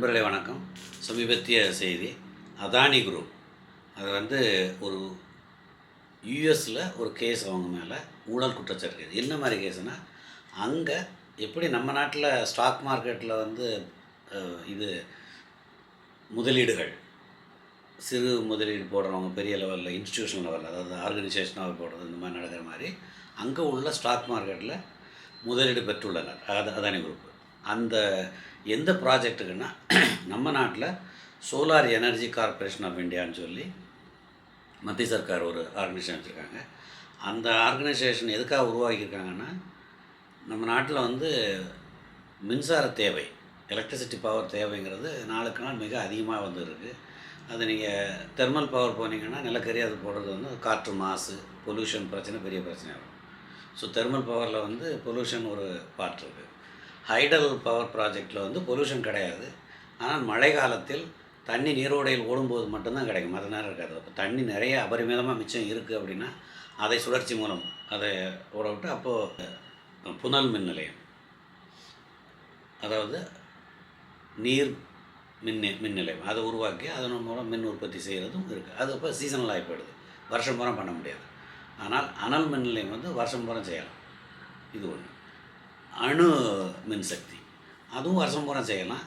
நண்பர்களே வணக்கம். சமீபத்திய செய்தி, அதானி குரூப் அது ஒரு யுஎஸில் ஒரு கேஸ் அவங்க மேலே ஊழல் குற்றச்சாட்டு. என்ன மாதிரி கேஸுனால், அங்கே எப்படி நம்ம நாட்டில் ஸ்டாக் மார்க்கெட்டில் இது முதலீடுகள் சிறு முதலீடு போடுறவங்க பெரிய லெவலில் இன்ஸ்டியூஷனல் லெவலில், அதாவது ஆர்கனைசேஷனாக போடுறது, இந்த மாதிரி நடக்கிற மாதிரி அங்கே உள்ள ஸ்டாக் மார்க்கெட்டில் முதலீடு பெற்றுள்ளனர் அதானி குரூப். அந்த எந்த ப்ராஜெக்ட்டுக்குன்னா, நம்ம நாட்டில் சோலார் எனர்ஜி கார்ப்பரேஷன் ஆஃப் இந்தியான்னு சொல்லி மத்திய சர்க்கார் ஒரு ஆர்கனைசேஷன் வச்சுருக்காங்க. அந்த ஆர்கனைசேஷன் எதுக்காக உருவாக்கியிருக்காங்கன்னா, நம்ம நாட்டில் மின்சார தேவை, எலக்ட்ரிசிட்டி பவர் தேவைங்கிறது நாளுக்கு நாள் மிக அதிகமாக இருக்குது. அது நீங்கள் தெர்மல் பவர் போனீங்கன்னா, நிலக்கரி அது போடுறது காற்று மாசு, பொல்யூஷன் பிரச்சனை பெரிய பிரச்சனையாகும். ஸோ தெர்மல் பவரில் பொல்யூஷன் ஒரு பார்ட் இருக்குது. ஹைடல் பவர் ப்ராஜெக்டில் பொல்யூஷன் கிடையாது. ஆனால் மழை காலத்தில் தண்ணி நீரோடையில் ஓடும்போது மட்டும்தான் கிடைக்கும், மற்ற நேரம் இருக்காது. அப்போ தண்ணி நிறைய அபரிமிதமாக மிச்சம் இருக்குது அப்படின்னா, அதை சுழற்சி மூலம் அதை ஓட விட்டு அப்போது புனல் மின் நிலையம், அதாவது நீர் மின் நிலையம் அதை உருவாக்கி அதன் மூலம் மின் உற்பத்தி செய்கிறதும் இருக்குது. அது இப்போ சீசனல் ஆகிப்படுது, வருஷம் பூரா பண்ண முடியாது. ஆனால் அனல் மின் நிலையம் வருஷம் பூரா செய்யலாம். இது ஒன்று. அணு மின்சக்தி அதுவும் வருஷம் பூரா செய்யலாம்.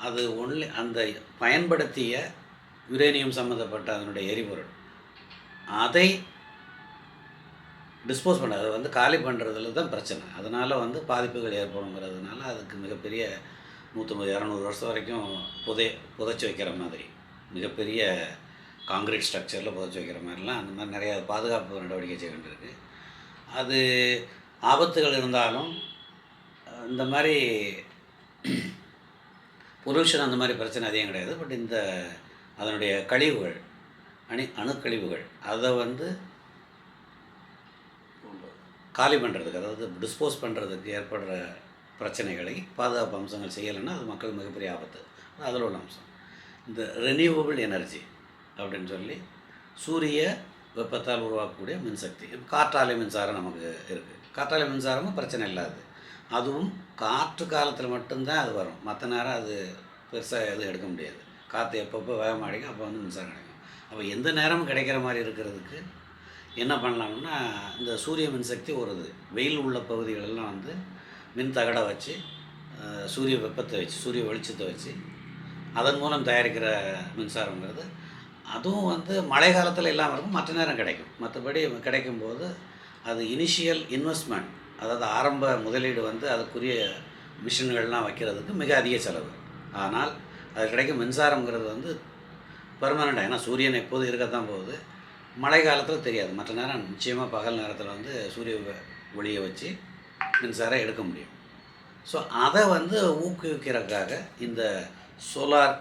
அது ஒன்லி அந்த பயன்படுத்திய யுரேனியம் சம்மந்தப்பட்ட அதனுடைய எரிபொருள் அதை டிஸ்போஸ் பண்ண, அதை காலி பண்ணுறதுல தான் பிரச்சனை. அதனால் பாதிப்புகள் ஏற்படுங்கிறதுனால அதுக்கு மிகப்பெரிய 150-200 வருஷம் வரைக்கும் புதைச்சி வைக்கிற மாதிரி, மிகப்பெரிய காங்கிரீட் ஸ்ட்ரக்சரில் புதைச்சி வைக்கிற மாதிரிலாம் அந்த மாதிரி நிறையா பாதுகாப்பு நடவடிக்கை செய்ய வேண்டியிருக்கு. அது ஆபத்துகள் இருந்தாலும் இந்த மாதிரி பொல்யூஷன் அந்த மாதிரி பிரச்சனை அதிகம் கிடையாது. பட் இந்த அதனுடைய கழிவுகள், அணுக்கழிவுகள் அதை காலி பண்ணுறதுக்கு, அதாவது டிஸ்போஸ் பண்ணுறதுக்கு ஏற்படுற பிரச்சனைகளை பாதுகாப்பு அம்சங்கள் செய்யலைன்னா அது மக்கள் மிகப்பெரிய ஆபத்து. அதில் உள்ள அம்சம் இந்த ரெனியூவபிள் எனர்ஜி அப்படின்னு சொல்லி சூரிய வெப்பத்தால் உருவாக்கக்கூடிய மின்சக்தி. காற்றாலை மின்சாரம் நமக்கு இருக்குது. காற்றாலை மின்சாரமும் பிரச்சனை இல்லாது. அதுவும் காற்று காலத்தில் மட்டும்தான் அது வரும், மற்ற நேரம் அது பெருசாக எதுவும் எடுக்க முடியாது. காற்று எப்பப்போ வேகமாக அடிக்கும், அப்போ மின்சாரம் கிடைக்கும். அப்போ எந்த நேரமும் கிடைக்கிற மாதிரி இருக்கிறதுக்கு என்ன பண்ணலாம்னா, இந்த சூரிய மின்சக்தி வருது. வெயில் உள்ள பகுதிகளெல்லாம் மின் தகடை வச்சு, சூரிய வெப்பத்தை வச்சு, சூரிய வெளிச்சத்தை வச்சு அதன் மூலம் தயாரிக்கிற மின்சாரங்கிறது அதுவும் மழை காலத்தில் இல்லாமல் இருக்கும், மற்ற நேரம் கிடைக்கும். மற்றபடி கிடைக்கும்போது அது இனிஷியல் இன்வெஸ்ட்மெண்ட், அதாவது ஆரம்ப முதலீடு அதுக்குரிய மிஷின்கள்லாம் வைக்கிறதுக்கு மிக அதிக செலவு. ஆனால் அது கிடைக்கும் மின்சாரங்கிறது பெர்மனண்டாக, ஏன்னா சூரியன் எப்போதும் இருக்கத்தான் போகுது. மழை காலத்தில் தெரியாது, மற்ற நேரம் நிச்சயமாக பகல் நேரத்தில் சூரிய ஒளியை வச்சு மின்சாரம் எடுக்க முடியும். ஸோ அதை ஊக்குவிக்கிறதுக்காக இந்த சோலார்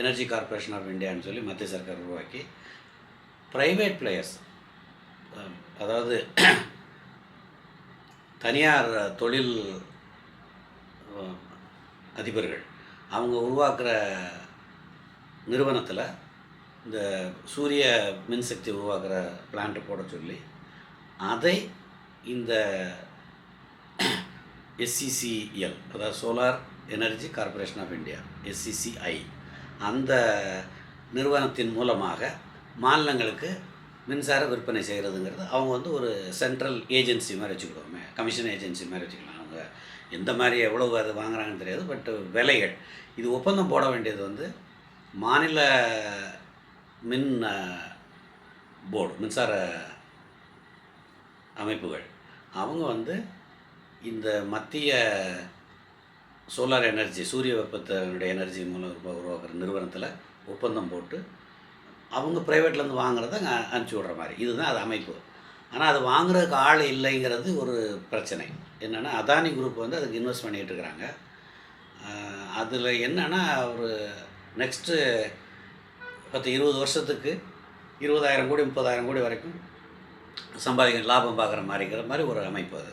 எனர்ஜி கார்ப்பரேஷன் ஆஃப் இந்தியான்னு சொல்லி மத்திய சர்க்கார் உருவாக்கி, ப்ரைவேட் பிளேயர்ஸ், அதாவது தனியார் தொழில் அதிபர்கள், அவங்க உருவாக்குற நிறுவனத்தில் இந்த சூரிய மின்சக்தி உருவாக்குற பிளான்ட்டு போட சொல்லி, அதை இந்த SCCL, அதாவது solar energy corporation of India, SCCI, அந்த நிறுவனத்தின் மூலமாக மாநிலங்களுக்கு மின்சார விற்பனை செய்கிறதுங்கிறது அவங்க ஒரு சென்ட்ரல் ஏஜென்சி மாதிரி வச்சுக்கிடுவோமே, கமிஷன் ஏஜென்சி மாதிரி வச்சுக்கலாம். அவங்க எந்த மாதிரி எவ்வளவு அது வாங்குறாங்கன்னு தெரியாது. பட் விலைகள் இது ஒப்பந்தம் போட வேண்டியது மாநில மின் போர்டு, மின்சார அமைப்புகள், அவங்க இந்த மத்திய சோலார் எனர்ஜி, சூரிய வெப்பத்தினுடைய எனர்ஜி மூலம் உருவாக்குற நிறுவனத்தில் ஒப்பந்தம் போட்டு அவங்க ப்ரைவேட்லேருந்து வாங்குறத அனுப்பிச்சி விட்ற மாதிரி, இதுதான் அது அமைப்பு. ஆனால் அது வாங்குறதுக்கு ஆள் இல்லைங்கிறது ஒரு பிரச்சனை. என்னென்னா, அதானி குரூப் அதுக்கு இன்வெஸ்ட் பண்ணிகிட்டு இருக்கிறாங்க. அதில் என்னென்னா, ஒரு நெக்ஸ்ட்டு 10-20 வருஷத்துக்கு 20,000 கோடி 30,000 கோடி வரைக்கும் லாபம் பார்க்குற மாதிரி ஒரு அமைப்பு அது.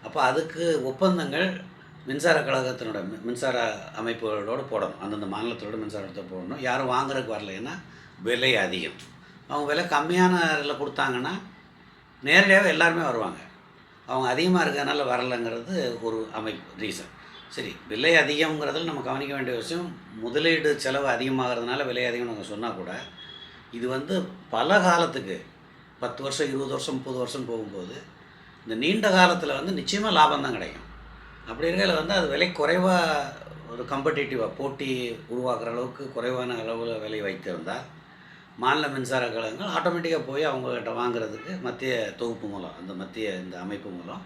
அப்போ அதுக்கு ஒப்பந்தங்கள் மின்சார கழகத்தினோட மின்சார அமைப்புகளோடு போடணும், அந்தந்த மாநிலத்தோட மின்சாரத்தை போடணும். யாரும் வாங்குறதுக்கு வரல, ஏன்னா விலை அதிகம். அவங்க விலை கம்மியான இதில் கொடுத்தாங்கன்னா நேரடியாகவே எல்லாருமே வருவாங்க. அவங்க அதிகமாக இருக்கிறதுனால வரலைங்கிறது ஒரு அமைப்பு ரீசன். சரி, விலை அதிகம்ங்கிறதுல நம்ம கவனிக்க வேண்டிய விஷயம், முதலீடு செலவு அதிகமாகிறதுனால விலை அதிகம்னு நம்ம சொன்னால் கூட, இது வந்து பல காலத்துக்கு 10 வருஷம், 20 வருஷம், 30 வருஷம் போகும்போது, இந்த நீண்ட காலத்தில் வந்து நிச்சயமாக லாபம் தான் கிடைக்கும். அப்படி இருக்கையில் வந்து அது விலை குறைவாக ஒரு காம்படிட்டிவாக போட்டி உருவாக்குற அளவுக்கு குறைவான அளவில் விலை வைத்திருந்தால், மாநில மின்சார கழகங்கள் ஆட்டோமேட்டிக்காக போய் அவங்கக்கிட்ட வாங்குறதுக்கு மத்திய தொகுப்பு மூலம், அந்த மத்திய இந்த அமைப்பு மூலம்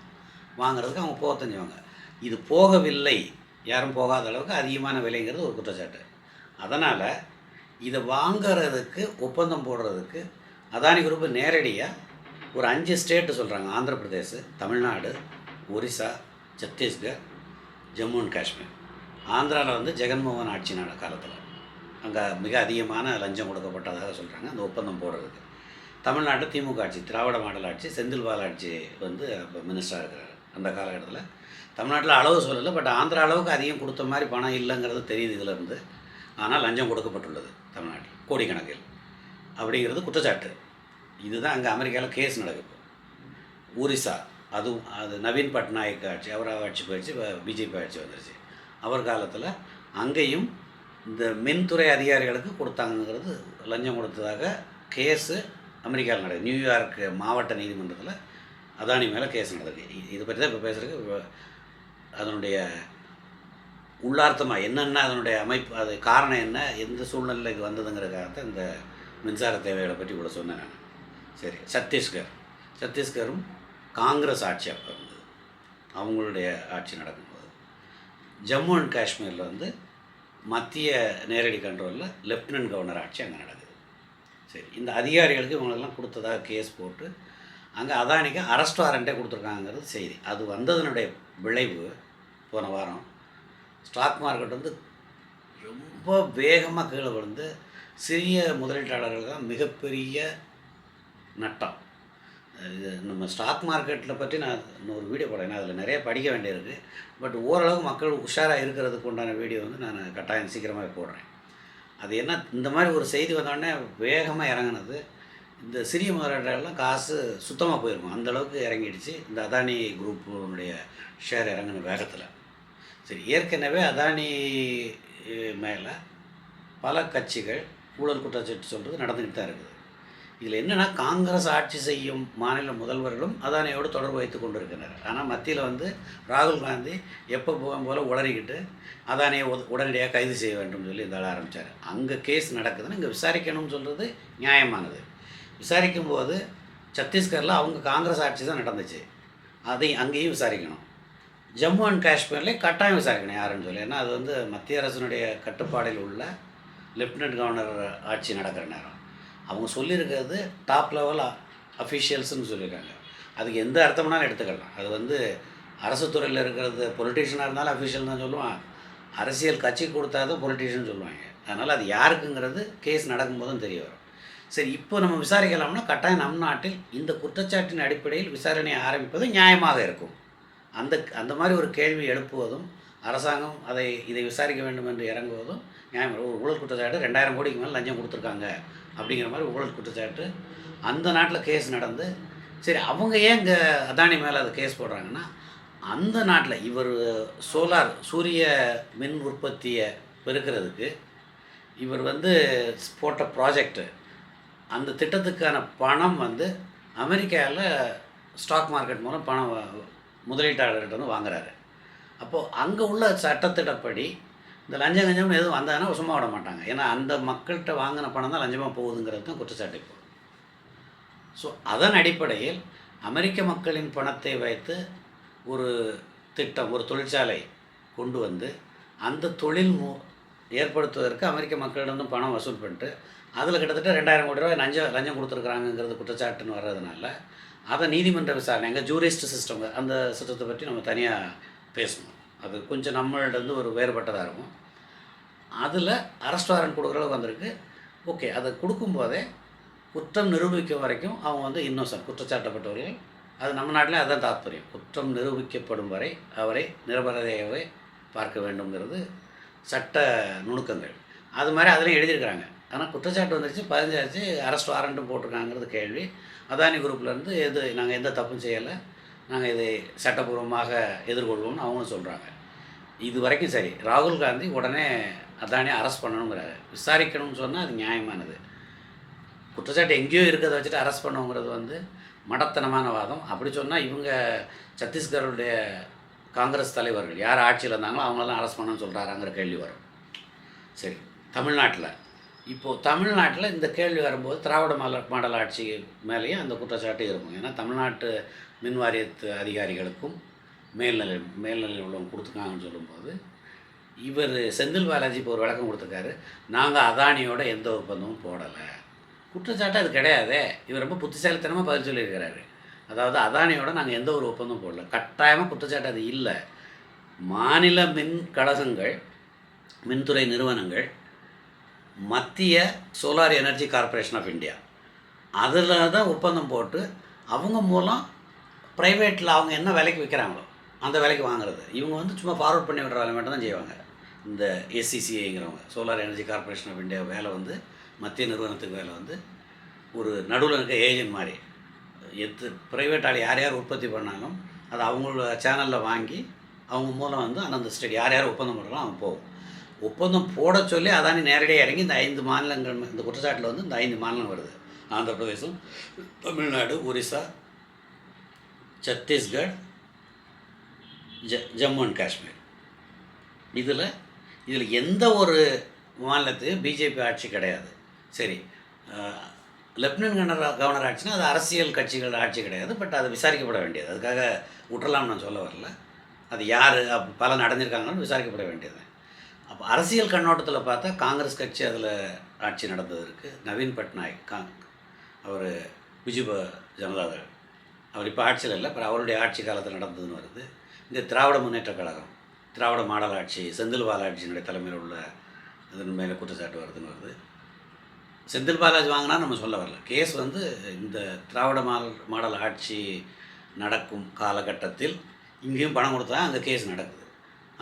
வாங்குறதுக்கு அவங்க போகத்தான் செய்வாங்க. இது போகவில்லை, யாரும் போகாத அளவுக்கு அதிகமான விலைங்கிறது ஒரு குற்றச்சாட்டு. அதனால் இதை வாங்கிறதுக்கு ஒப்பந்தம் போடுறதுக்கு அதானி குரூப்பு நேரடியாக ஒரு 5 ஸ்டேட்டு சொல்கிறாங்க. ஆந்திர பிரதேஷ், தமிழ்நாடு, ஒரிசா, சத்தீஸ்கர், ஜம்மு அண்ட் காஷ்மீர். ஆந்திராவில் வந்து ஜெகன்மோகன் ஆட்சி காலத்தில் அங்கே மிக அதிகமான லஞ்சம் கொடுக்கப்பட்டதாக சொல்கிறாங்க அந்த ஒப்பந்தம் போடுறதுக்கு. தமிழ்நாட்டில் திமுக ஆட்சி, திராவிட மாடல் ஆட்சி, செந்தில் பாலாட்சி வந்து இப்போ மினிஸ்டராக இருக்கிறார். அந்த காலகட்டத்தில் தமிழ்நாட்டில் அளவு சொல்லலை, பட் ஆந்திரா அளவுக்கு அதிகம் கொடுத்த மாதிரி பணம் இல்லைங்கிறது தெரியுது இதிலேருந்து. ஆனால் லஞ்சம் கொடுக்கப்பட்டுள்ளது தமிழ்நாட்டில் கோடிக்கணக்கில் அப்படிங்கிறது குற்றச்சாட்டு. இதுதான் அங்கே அமெரிக்காவில் கேஸ் நடக்குது. ஒரிசா, அதுவும் அது நவீன் பட்நாயக் ஆட்சி, அவர் ஆட்சி போயிடுச்சு, பிஜேபி ஆட்சி வந்துருச்சு. அவர் காலத்தில் அங்கேயும் இந்த மின்துறை அதிகாரிகளுக்கு கொடுத்தாங்கிறது, லஞ்சம் கொடுத்ததாக கேஸு அமெரிக்காவில் நடக்குது. நியூயார்க் மாவட்ட நீதிமன்றத்தில் அதானி மேலே கேஸ் நடக்குது. இதை பற்றி தான் இப்போ பேசுகிறதுக்கு, அதனுடைய உள்ளார்த்தமாக என்னென்ன, அதனுடைய அமைப்பு, அது காரணம் என்ன, எந்த சூழ்நிலையில் இது வந்ததுங்கிறதுக்காகத்தான் இந்த மின்சார தேவைகளை பற்றி கூட சொன்னேன் நான். சரி, சத்தீஸ்கரும் காங்கிரஸ் ஆட்சி அப்போ இருந்தது, அவங்களுடைய ஆட்சி நடக்கும்போது. ஜம்மு அண்ட் காஷ்மீரில் வந்து மத்திய நேரடி கண்ட்ரோலில் லெஃப்டினன்ட் கவர்னர் ஆட்சி அங்கே நடக்குது. சரி, இந்த அதிகாரிகளுக்கு இவங்களெல்லாம் கொடுத்ததாக கேஸ் போட்டு அங்கே அதானிக்கு அரெஸ்ட் வாரண்ட்டே கொடுத்துருக்காங்கிறது செய்தி. அது வந்ததனுடைய விளைவு போன வாரம் ஸ்டாக் மார்க்கெட் வந்து ரொம்ப வேகமாக கீழே விழுந்து சிறிய முதலீட்டாளர்கள் தான் மிகப்பெரிய நட்டம். இது நம்ம ஸ்டாக் மார்க்கெட்டில் பற்றி நான் இன்னொரு வீடியோ போடுறேன், அதில் நிறைய படிக்க வேண்டியிருக்கு. பட் ஓரளவு மக்கள் உஷாராக இருக்கிறதுக்கு உண்டான வீடியோ வந்து நான் கட்டாயம் சீக்கிரமாக போடுறேன். அது என்ன, இந்த மாதிரி ஒரு செய்தி வந்தோடனே வேகமாக இறங்கினது, இந்த சிறிய முதலீட்டாளர்கள்லாம் காசு சுத்தமாக போயிருக்கும், அந்தளவுக்கு இறங்கிடுச்சு இந்த அதானி குரூப்புடைய ஷேர் இறங்கின வேகத்தில். சரி, ஏற்கனவே அதானி மேலே பல கட்சிகள் ஊழல் குற்றச்சாட்டு சொல்கிறது நடந்துக்கிட்டு தான் இருக்குது. இதில் என்னென்னா, காங்கிரஸ் ஆட்சி செய்யும் மாநில முதல்வர்களும் அதானியோடு தொடர்பு வைத்து கொண்டு இருக்கிறார். ஆனால் மத்தியில் வந்து ராகுல் காந்தி எப்போ போல உளறிக்கிட்டு அதானியை உடனடியாக கைது செய்ய வேண்டும் சொல்லி இந்த ஆரம்பித்தார். அங்கே கேஸ் நடக்குதுன்னு இங்கே விசாரிக்கணும்னு சொல்கிறது நியாயமானது. விசாரிக்கும் போது சத்தீஸ்கரில் அவங்க காங்கிரஸ் ஆட்சி தான் நடந்துச்சு, அங்கேயும் விசாரிக்கணும். ஜம்மு அண்ட் காஷ்மீர்லேயே கட்டாயம் விசாரிக்கணும் யாருன்னு சொல்லி. ஏன்னா அது வந்து மத்திய அரசினுடைய கட்டுப்பாடில் உள்ள லெஃப்டினன்ட் கவர்னர் ஆட்சி நடக்கிற நேரம். அவங்க சொல்லியிருக்கிறது டாப் லெவல் அஃபிஷியல்ஸ்னு சொல்லியிருக்காங்க. அதுக்கு எந்த அர்த்தம்னாலும் எடுத்துக்கலாம். அது வந்து அரசு துறையில் இருக்கிறது பொலிட்டீஷியனாக இருந்தாலும் அஃபிஷியல் தான் சொல்லுவான், அரசியல் கட்சி கொடுத்தா தான் பொலிட்டீஷியன் சொல்லுவாங்க. அதனால் அது யாருக்குங்கிறது கேஸ் நடக்கும்போதும் தெரிய வரும். சரி, இப்போ நம்ம விசாரிக்கலாம்னா கட்டாயம் நம் நாட்டில் இந்த குற்றச்சாட்டின் அடிப்படையில் விசாரணையை ஆரம்பிப்பது நியாயமாக இருக்கும். அந்த மாதிரி ஒரு கேள்வி எழுப்புவதும் அரசாங்கம் இதை விசாரிக்க வேண்டும் என்று இறங்குவதும் நியாயம். ஒரு ஊழல் குற்றச்சாட்டு 2000 கோடிக்கு மேலே லஞ்சம் கொடுத்துருக்காங்க அப்படிங்கிற மாதிரி ஊழல் குற்றச்சாட்டு அந்த நாட்டில் கேஸ் நடந்து, சரி அவங்க ஏன் இங்கே அதானி மேலே அதை கேஸ் போடுறாங்கன்னா, அந்த நாட்டில் இவர் சூரிய மின் உற்பத்தியை பெருக்கிறதுக்கு இவர் வந்து போட்ட ப்ராஜெக்டு, அந்த திட்டத்துக்கான பணம் வந்து அமெரிக்காவில் ஸ்டாக் மார்க்கெட் மூலம் பணம் முதலீட்டாளர்கிட்ட வந்து வாங்குறாரு. அப்போது அங்கே உள்ள சட்டத்திட்டப்படி இந்த லஞ்சம் கஞ்சம்னு எதுவும் வந்தாங்கன்னா சும்மா விட மாட்டாங்க. ஏன்னா அந்த மக்கள்கிட்ட வாங்கின பணம் தான் லஞ்சமாக போகுதுங்கிறது தான் குற்றச்சாட்டு இப்போ. ஸோ அதன் அடிப்படையில் அமெரிக்க மக்களின் பணத்தை வைத்து ஒரு திட்டம், ஒரு தொழிற்சாலை கொண்டு வந்து அந்த தொழில் ஏற்படுத்துவதற்கு அமெரிக்க மக்களிடம் பணம் வசூல் பண்ணிட்டு அதில் கிட்டத்தட்ட 2000 கோடி ரூபாய் லஞ்சம் கொடுத்துருக்குறாங்கிறது குற்றச்சாட்டுன்னு வர்றதுனால அதை நீதிமன்ற விசாரணை, எங்கள் ஜூரிஸ்ட் சிஸ்டம், அந்த சிஸ்டத்தை பற்றி நம்ம தனியாக பேசணும். அது கொஞ்சம் நம்மள்ட்ட ஒரு வேறுபட்டதாக இருக்கும். அதில் அரெஸ்ட் வாரண்ட் கொடுக்குற அளவுக்கு வந்திருக்கு. ஓகே, அதை கொடுக்கும்போதே குற்றம் நிரூபிக்கும் வரைக்கும் அவங்க வந்து இன்னோசன்ட், குற்றச்சாட்டப்பட்டவர்கள். அது நம்ம நாட்டிலே அதுதான் தாத்பரியம். குற்றம் நிரூபிக்கப்படும் வரை அவரை நிரபராதியாகவே பார்க்க வேண்டும்ங்கிறது சட்ட நுணுக்கங்கள். அது மாதிரி அதிலையும் எழுதியிருக்கிறாங்க. ஆனால் குற்றச்சாட்டு வந்துருச்சு, 15 ஆச்சு, அரெஸ்ட் வாரண்ட்டும் போட்டிருக்காங்கிறது கேள்வி. அதானி குரூப்லேருந்து நாங்கள் எந்த தப்பும் செய்யலை, நாங்கள் இதை சட்டப்பூர்வமாக எதிர்கொள்வோம்னு அவங்களும் சொல்கிறாங்க. இது வரைக்கும் சரி. ராகுல் காந்தி உடனே அதானியை அரெஸ்ட் பண்ணணுங்கிறாரு. விசாரிக்கணும்னு சொன்னால் அது நியாயமானது. குற்றச்சாட்டு எங்கேயோ இருக்கிறத வச்சுட்டு அரெஸ்ட் பண்ணுங்கிறது வந்து மடத்தனமான வாதம். அப்படி சொன்னால் இவங்க சத்தீஸ்கருடைய காங்கிரஸ் தலைவர்கள் யார் ஆட்சியில் இருந்தாங்களோ அவங்களெல்லாம் அரெஸ்ட் பண்ணணும்னு சொல்கிறாராங்கிற கேள்வி வரும். சரி, தமிழ்நாட்டில் இந்த கேள்வி வரும்போது திராவிட மாடல் ஆட்சி மேலேயும் அந்த குற்றச்சாட்டு இருக்கும். ஏன்னா தமிழ்நாட்டு மின் வாரியத்து அதிகாரிகளுக்கும் மேல்நிலையில் உள்ளவங்க கொடுத்துருக்காங்கன்னு சொல்லும்போது இவர் செந்தில் பாலாஜி இப்போ ஒரு விளக்கம் கொடுத்துருக்காரு. நாங்கள் அதானியோட எந்த ஒப்பந்தமும் போடலை. குற்றச்சாட்டு அது கிடையாதே. இவர் ரொம்ப புத்திசாலித்தனமாக பதில் சொல்லியிருக்கிறாரு. அதாவது அதானியோட நாங்கள் எந்த ஒரு ஒப்பந்தமும் போடல. கட்டாயமாக குற்றச்சாட்டு அது இல்லை. மாநில மின் கழகங்கள், மின்துறை நிறுவனங்கள், மத்திய solar energy corporation of India அதில் தான் ஒப்பந்தம் போட்டு அவங்க மூலம் ப்ரைவேட்டில் அவங்க என்ன விலைக்கு விற்கிறாங்களோ அந்த விலைக்கு வாங்குறது. இவங்க வந்து சும்மா ஃபார்வர்ட் பண்ணி விடுற வேலை மட்டும் தான் செய்வாங்க. இந்த எஸ்சிசிஐங்கிறவங்க solar energy corporation of India வேலை வந்து மத்திய நிறுவனத்துக்கு வேலை வந்து ஒரு நடுவில் இருக்க ஏஜென்ட் மாதிரி. ப்ரைவேட் ஆள் யார் யார் உற்பத்தி பண்ணாலும் அதை அவங்களோட சேனலில் வாங்கி அவங்க மூலம் வந்து அந்தந்த ஸ்டேட் யார் யார் ஒப்பந்தம் பண்ணுறாலும் அவங்க போகும். ஒப்பந்தம் போட சொல்லி அதானி நேரடியாக இறங்கி இந்த 5 மாநிலங்கள், இந்த குற்றச்சாட்டில் வந்து இந்த 5 மாநிலம் வருது. ஆந்திர பிரதேசம், தமிழ்நாடு, ஒரிசா, சத்தீஸ்கர், ஜம்மு அண்ட் காஷ்மீர். இதில் எந்த ஒரு மாநிலத்தையும் பிஜேபி ஆட்சி கிடையாது. சரி, லெப்டினன்ட் கவர்னர் ஆட்சினா அது அரசியல் கட்சிகள் ஆட்சி கிடையாது. பட் அது விசாரிக்கப்பட வேண்டியது. அதுக்காக விட்டுறலாம்னு நான் சொல்ல வரல. அது யார் பல நடந்திருக்காங்கன்னு விசாரிக்கப்பட வேண்டியது. அப்போ அரசியல் கண்ணோட்டத்தில் பார்த்தா காங்கிரஸ் கட்சி அதில் ஆட்சி நடந்தது இருக்குது. நவீன் பட்நாயக் அவர் பிஜு ஜனதாதள் அவர் இப்போ ஆட்சியில் இல்லை, அப்புறம் அவருடைய ஆட்சி காலத்தில் நடந்ததுன்னு வருது. இந்த திராவிட முன்னேற்ற கழகம், திராவிட மாடல் ஆட்சி, செந்தில் பாலாஜியினுடைய தலைமையில் உள்ள அதன் மேலே குற்றச்சாட்டு வருதுன்னு வருது. செந்தில் பாலாஜி வாங்கினா நம்ம சொல்ல வரல. கேஸ் வந்து இந்த திராவிட மாடல் ஆட்சி நடக்கும் காலகட்டத்தில் இங்கேயும் பணம் கொடுத்தா அங்கே கேஸ் நடக்குது.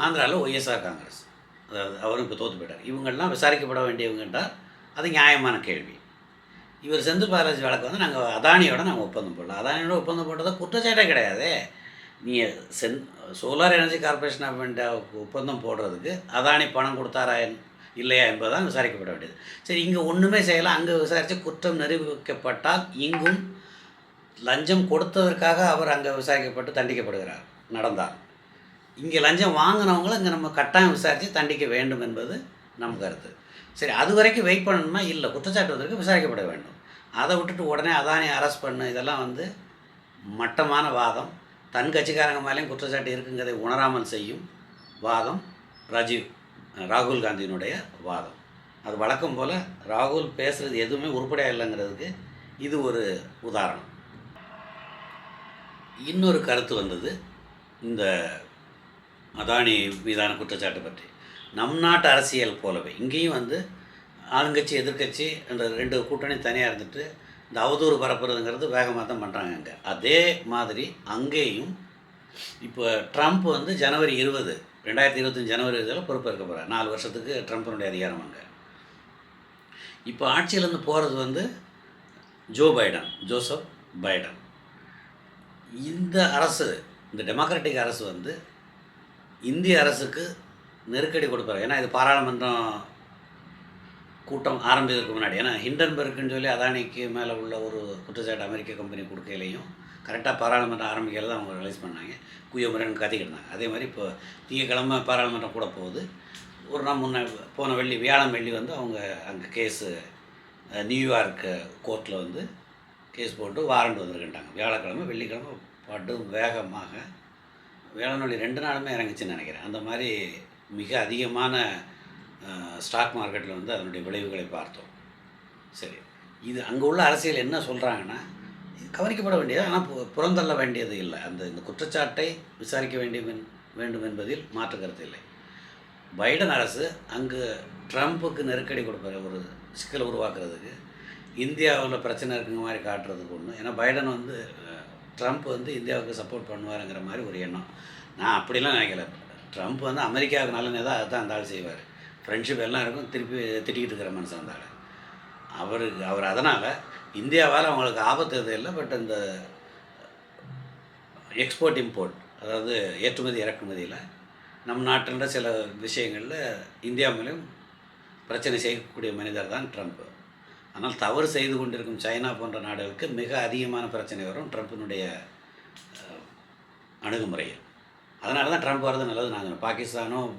ஆந்திராவில் ஒய்எஸ்ஆர் காங்கிரஸ், அதாவது அவரும் இப்போ தோற்று போயிட்டார். இவங்கள்லாம் விசாரிக்கப்பட வேண்டியவங்கன்றால் அது நியாயமான கேள்வி. இவர் செந்தில் பாலாஜி வழக்கு வந்து நாங்கள் அதானியோட நாங்கள் ஒப்பந்தம் போடலாம். அதானியோட ஒப்பந்தம் போட்டதாக குற்றச்சாட்டே கிடையாது. நீங்கள் சோலார் எனர்ஜி கார்ப்பரேஷன் ஆஃப் இந்தியாவுக்கு ஒப்பந்தம் போடுறதுக்கு அதானி பணம் கொடுத்தாரா இல்லையா என்பதுதான் விசாரிக்கப்பட வேண்டியது. சரி, இங்கே ஒன்றுமே செய்யலாம். அங்கே விசாரித்து குற்றம் நிரூபிக்கப்பட்டால் இங்கும் லஞ்சம் கொடுத்ததற்காக அவர் அங்கே விசாரிக்கப்பட்டு தண்டிக்கப்படுகிறார் நடந்தார். இங்கே லஞ்சம் வாங்கினவங்களும் இங்கே நம்ம கட்டாயம் விசாரித்து தண்டிக்க வேண்டும் என்பது நம் கருத்து. சரி, அது வரைக்கும் வெயிட் பண்ணணுமா? இல்லை, குற்றச்சாட்டு வந்திருக்கு, விசாரிக்கப்பட வேண்டும். அதை விட்டுட்டு உடனே அதானி அரெஸ்ட் பண்ணு, இதெல்லாம் வந்து மட்டமான வாதம். தன் கட்சிக்காரங்க மேலேயும் குற்றச்சாட்டு இருக்குங்கிறதை உணராமல் செய்யும் வாதம் ராகுல் காந்தியினுடைய வாதம். அது வழக்கம் போல் ராகுல் பேசுகிறது எதுவுமே உருப்படியாக இல்லைங்கிறதுக்கு இது ஒரு உதாரணம். இன்னொரு கருத்து வந்தது இந்த அதானி மீதான குற்றச்சாட்டு பற்றி. நம் நாட்டு அரசியல் போலவே இங்கேயும் வந்து ஆளுங்கட்சி எதிர்கட்சி அந்த 2 கூட்டணி தனியாக இருந்துட்டு இந்த அவதூறு பரப்புறதுங்கிறது வேகமாக தான் பண்ணுறாங்க அங்கே. அதே மாதிரி அங்கேயும் இப்போ ட்ரம்ப் வந்து ஜனவரி 20, 2025 ஜனவரி 20 பொறுப்பேற்க போகிறார். 4 வருஷத்துக்கு ட்ரம்ப்பினுடைய அதிகாரம் அங்கே. இப்போ ஆட்சியிலேருந்து போகிறது வந்து ஜோசப் பைடன். இந்த அரசு, இந்த டெமோக்ராட்டிக் அரசு வந்து இந்திய அரசுக்கு நெருக்கடி கொடுப்பாரு. ஏன்னா இது பாராளுமன்றம் கூட்டம் ஆரம்பிக்கிறதுக்கு முன்னாடி, ஏன்னா ஹிண்டன்பர்க்குன்னு சொல்லி அதானிக்கு மேலே உள்ள ஒரு குற்றச்சாட்டு அமெரிக்க கம்பெனி கொடுக்கையிலையும் கரெக்டாக பாராளுமன்றம் ஆரம்பிக்கிறது அவங்க ரிலீஸ் பண்ணாங்க. குயமுறைன்னு கத்திக்கிட்டு இருந்தாங்க. அதே மாதிரி இப்போ திங்கக்கிழமை பாராளுமன்றம் கூட போகுது. ஒரு நாள் போன வியாழன் வெள்ளி வந்து அவங்க அங்கே கேஸு நியூயார்க் கோர்ட்டில் வந்து கேஸ் போட்டு வாரண்ட் வந்திருக்கிட்டாங்க. வியாழக்கிழமை வெள்ளிக்கிழமை படு வேகமாக வேளாண்வழி 2 நாளுமே இறங்குச்சுன்னு நினைக்கிறேன். அந்த மாதிரி மிக அதிகமான ஸ்டாக் மார்க்கெட்டில் வந்து அதனுடைய விளைவுகளை பார்த்தோம். சரி, இது அங்கே உள்ள அரசியல் என்ன சொல்கிறாங்கன்னா, கவனிக்கப்பட வேண்டியது, ஆனால் புறந்தள்ள வேண்டியது இல்லை. இந்த குற்றச்சாட்டை விசாரிக்க வேண்டும் என்பதில் மாற்று கருத்து இல்லை. பைடன் அரசு அங்கு ட்ரம்ப்புக்கு நெருக்கடி கொடுப்பார், ஒரு சிக்கலை உருவாக்குறதுக்கு, இந்தியாவில் பிரச்சனை இருக்குங்க மாதிரி காட்டுறதுக்கு ஒன்று. ஏன்னா பைடன் வந்து ட்ரம்ப் வந்து இந்தியாவுக்கு சப்போர்ட் பண்ணுவாருங்கிற மாதிரி ஒரு எண்ணம். நான் அப்படிலாம் நினைக்கல. ட்ரம்ப் வந்து அமெரிக்காவுக்கு நல்ல தான் அதுதான் அந்த ஆள் செய்வார். ஃப்ரெண்ட்ஷிப் எல்லாம் இருக்கும், திருப்பி திட்டிக்கிட்டு இருக்கிற மனுஷன் அந்த ஆள். அவர் அதனால் இந்தியாவால் அவங்களுக்கு ஆபத்து எதுவும் இல்லை. பட் இந்த எக்ஸ்போர்ட் இம்போர்ட், அதாவது ஏற்றுமதி இறக்குமதியில் நம் நாட்டில் சில விஷயங்களில் இந்தியா மேலும் பிரச்சனை செய்யக்கூடிய மனிதர் தான் ட்ரம்ப். ஆனால் தவறு செய்து கொண்டிருக்கும் சைனா போன்ற நாடுகளுக்கு மிக அதிகமான பிரச்சனை வரும் ட்ரம்ப்பினுடைய அணுகுமுறையில். அதனால தான் ட்ரம்ப் வர்றது நல்லது. நாங்கள் பாகிஸ்தானும்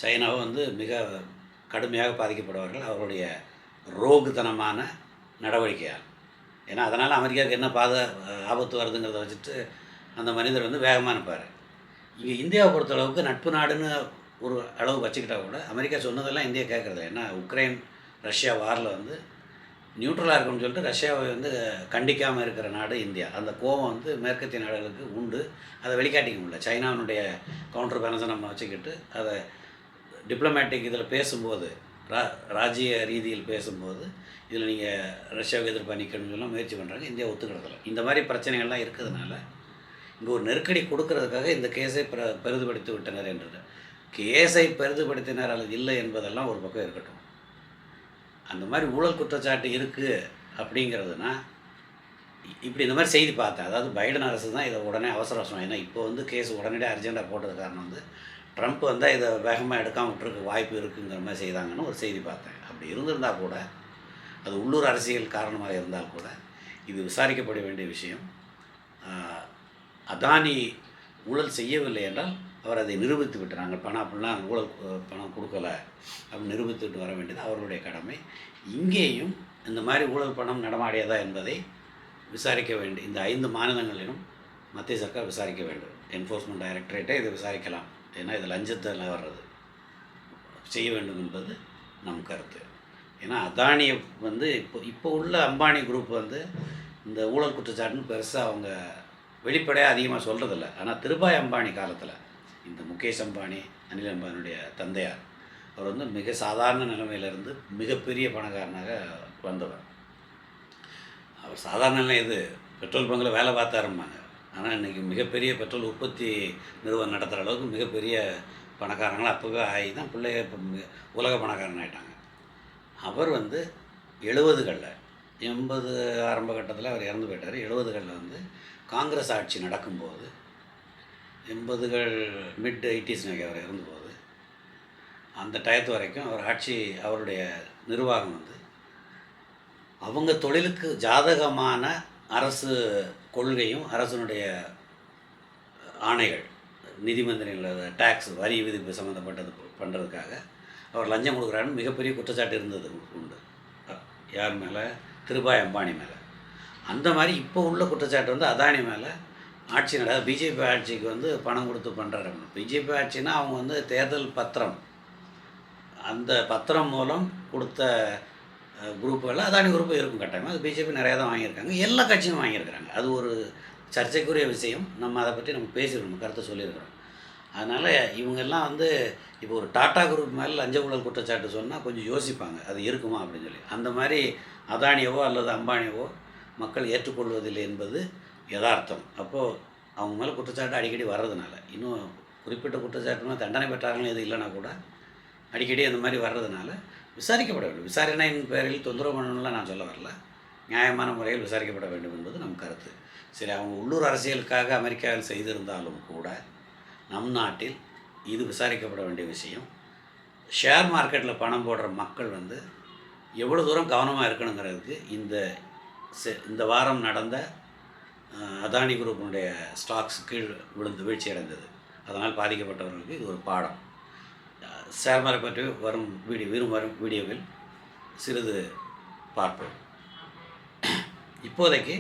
சைனாவும் வந்து மிக கடுமையாக பாதிக்கப்படுவார்கள் அவருடைய ரோகுத்தனமான நடவடிக்கையால். ஏன்னா அதனால் அமெரிக்காவுக்கு என்ன ஆபத்து வருதுங்கிறத வச்சுட்டு அந்த மனிதர் வந்து வேகமாக இருப்பார். இங்கே இந்தியாவை பொறுத்தளவுக்கு நட்பு நாடுன்னு ஒரு அளவு வச்சுக்கிட்டால் கூட அமெரிக்கா சொன்னதெல்லாம் இந்தியா கேட்குறது. ஏன்னா உக்ரைன் ரஷ்யா வாரில் வந்து நியூட்ரலாக இருக்குன்னு சொல்லிட்டு ரஷ்யாவை வந்து கண்டிக்காமல் இருக்கிற நாடு இந்தியா. அந்த கோபம் வந்து மேற்கத்திய நாடுகளுக்கு உண்டு. அதை வெளிக்காட்டிக்க முடியல. சைனாவினுடைய கவுண்டர் பேலன்ஸை நம்ம வச்சுக்கிட்டு அதை டிப்ளமேட்டிக் இதில் பேசும்போது ராஜ்ய ரீதியில் பேசும்போது இதில் நீங்கள் ரஷ்யாவுக்கு எதிர்ப்பாக நிற்கணும்னு சொல்லலாம் முயற்சி பண்ணுறாங்க. இந்தியா ஒத்துக்கிறதில்ல. இந்த மாதிரி பிரச்சனைகள்லாம் இருக்கிறதுனால இங்கே ஒரு நெருக்கடி கொடுக்கறதுக்காக இந்த கேஸை பெரிதுபடுத்தி விட்டனர் என்றது. கேஸை பெரிதுபடுத்தினர் அல்லது இல்லை என்பதெல்லாம் ஒரு பக்கம் இருக்கட்டும். அந்த மாதிரி ஊழல் குற்றச்சாட்டு இருக்குது அப்படிங்கிறதுனா இப்படி இந்த மாதிரி செய்தி பார்த்தேன். அதாவது பைடன் அரசு தான் இதை உடனே அவசர அவசரம். ஏன்னா இப்போ வந்து கேஸ் உடனடியாக அர்ஜெண்டாக போட்டது காரணம் வந்து ட்ரம்ப் வந்தால் இதை வேகமாக எடுக்காமல் விட்டுருக்கு வாய்ப்பு இருக்குங்கிற மாதிரி செய்தாங்கன்னு ஒரு செய்தி பார்த்தேன். அப்படி இருந்திருந்தால் கூட அது உள்ளூர் அரசியல் காரணமாக இருந்தால் கூட இது விசாரிக்கப்பட வேண்டிய விஷயம். அதானி ஊழல் செய்யவில்லை என்றால் அவர் அதை நிரூபித்து விட்டு நாங்கள் பணம் அப்படிலாம் ஊழல் பணம் கொடுக்கலை அப்படின்னு நிரூபித்துவிட்டு வர வேண்டியது அவர்களுடைய கடமை. இங்கேயும் இந்த மாதிரி ஊழல் பணம் நடமாடியதா என்பதை விசாரிக்க வேண்டும். இந்த 5 மாநிலங்களிலும் மத்திய சர்க்கார் விசாரிக்க வேண்டும். என்ஃபோர்ஸ்மெண்ட் டைரக்டரேட்டே இதை விசாரிக்கலாம். ஏன்னா இது லஞ்சத்தில் வர்றது செய்ய வேண்டும் என்பது நம் கருத்து. ஏன்னா அதானியை வந்து இப்போ உள்ள அம்பானி குரூப் வந்து இந்த ஊழல் குற்றச்சாட்டுன்னு பெருசாக அவங்க வெளிப்படையாக அதிகமாக சொல்கிறதில்ல. ஆனால் திருபாய் அம்பானி காலத்தில் இந்த முகேஷ் அம்பானி அனில் அம்பானியுடைய தந்தையார் அவர் வந்து மிக சாதாரண நிலைமையிலிருந்து மிகப்பெரிய பணக்காரனாக வந்தவர். அவர் சாதாரண நிலை இது பெட்ரோல் பங்கில் வேலை பார்த்தாரும்பாங்க. ஆனால் இன்றைக்கி மிகப்பெரிய பெட்ரோல் உற்பத்தி நிறுவனம் நடத்துகிற அளவுக்கு மிகப்பெரிய பணக்காரங்களாம் அப்போவே ஆகி தான் பிள்ளைய இப்போ உலக பணக்காரன் ஆகிட்டாங்க. அவர் வந்து 70களில் 80 ஆரம்ப கட்டத்தில் அவர் இறந்து போயிட்டார். 70களில் வந்து காங்கிரஸ் ஆட்சி நடக்கும்போது 80கள் மிட் 80s அவர் இறந்துபோது அந்த டயத்து வரைக்கும் அவர் ஆட்சி அவருடைய நிர்வாகம் வந்து அவங்க தொழிலுக்கு ஜாதகமான அரசு கொள்கையும் அரசனுடைய ஆணைகள் நிதி மந்திரிகள டேக்ஸ் வரி விதிப்பு சம்மந்தப்பட்டது பண்ணுறதுக்காக அவர் லஞ்சம் கொடுக்குறாருன்னு மிகப்பெரிய குற்றச்சாட்டு இருந்தது உண்டு. யார் மேலே? திருபாய் அம்பானி மேலே. அந்த மாதிரி இப்போ உள்ள குற்றச்சாட்டு வந்து அதானி மேலே ஆட்சி பிஜேபி ஆட்சிக்கு வந்து பணம் கொடுத்து பண்ணுறாரு. பிஜேபி ஆட்சின்னா அவங்க வந்து தேர்தல் பத்திரம் அந்த பத்திரம் மூலம் கொடுத்த குரூப்புகளில் அதானி குரூப்பு இருக்கும் கட்டாயமாக. அது பிஜேபி நிறையா தான் வாங்கியிருக்காங்க. எல்லா கட்சியும் வாங்கியிருக்கிறாங்க. அது ஒரு சர்ச்சைக்குரிய விஷயம். நம்ம அதை பற்றி நம்ம பேசியிருக்கணும், கருத்தை சொல்லியிருக்கிறோம். அதனால் இவங்கெல்லாம் வந்து இப்போ ஒரு டாட்டா குரூப் மேலே லஞ்ச ஊழல் குற்றச்சாட்டு சொன்னால் கொஞ்சம் யோசிப்பாங்க அது இருக்குமா அப்படின்னு சொல்லி. அந்த மாதிரி அதானியவோ அல்லது அம்பானியவோ மக்கள் ஏற்றுக்கொள்வதில்லை என்பது யதார்த்தம். அப்போது அவங்க மேலே குற்றச்சாட்டு அடிக்கடி வர்றதுனால இன்னும் குறிப்பிட்ட குற்றச்சாட்டுனா தண்டனை பெற்றார்கள்னு எதுவும் இல்லைனா கூட அடிக்கடி அந்த மாதிரி வர்றதுனால விசாரிக்கப்பட வேண்டும். விசாரணையின் பேரில் தொந்தரவு பண்ணணும்லாம் நான் சொல்ல வரல. நியாயமான முறையில் விசாரிக்கப்பட வேண்டும் என்பது நம் கருத்து. சரி, அவங்க உள்ளூர் அரசியலுக்காக அமெரிக்காவில் செய்திருந்தாலும் கூட நம் நாட்டில் இது விசாரிக்கப்பட வேண்டிய விஷயம். ஷேர் மார்க்கெட்டில் பணம் போடுற மக்கள் வந்து எவ்வளோ தூரம் கவனமாக இருக்கணுங்கிறதுக்கு இந்த வாரம் நடந்த அதானி குரூப்பினுடைய ஸ்டாக்ஸ் கீழ் வீழ்ச்சி அடைந்தது. அதனால் பாதிக்கப்பட்டவர்களுக்கு இது ஒரு பாடம். ஷேர் மார்க்கெட் பற்றி வரும் வீடியோவில் சிறிது பார்ப்போம். இப்போதைக்கு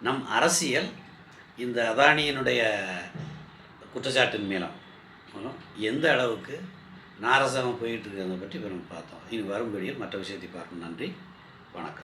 நம் அரசியல் இந்த அதானியினுடைய குற்றச்சாட்டின் மூலம் எந்த அளவுக்கு நாரசமாக போயிட்டு இருக்கிறத பற்றி இப்போ நம்ம பார்த்தோம். இனி வரும் வீடியோவில் மற்ற விஷயத்தை பார்ப்போம். நன்றி, வணக்கம்.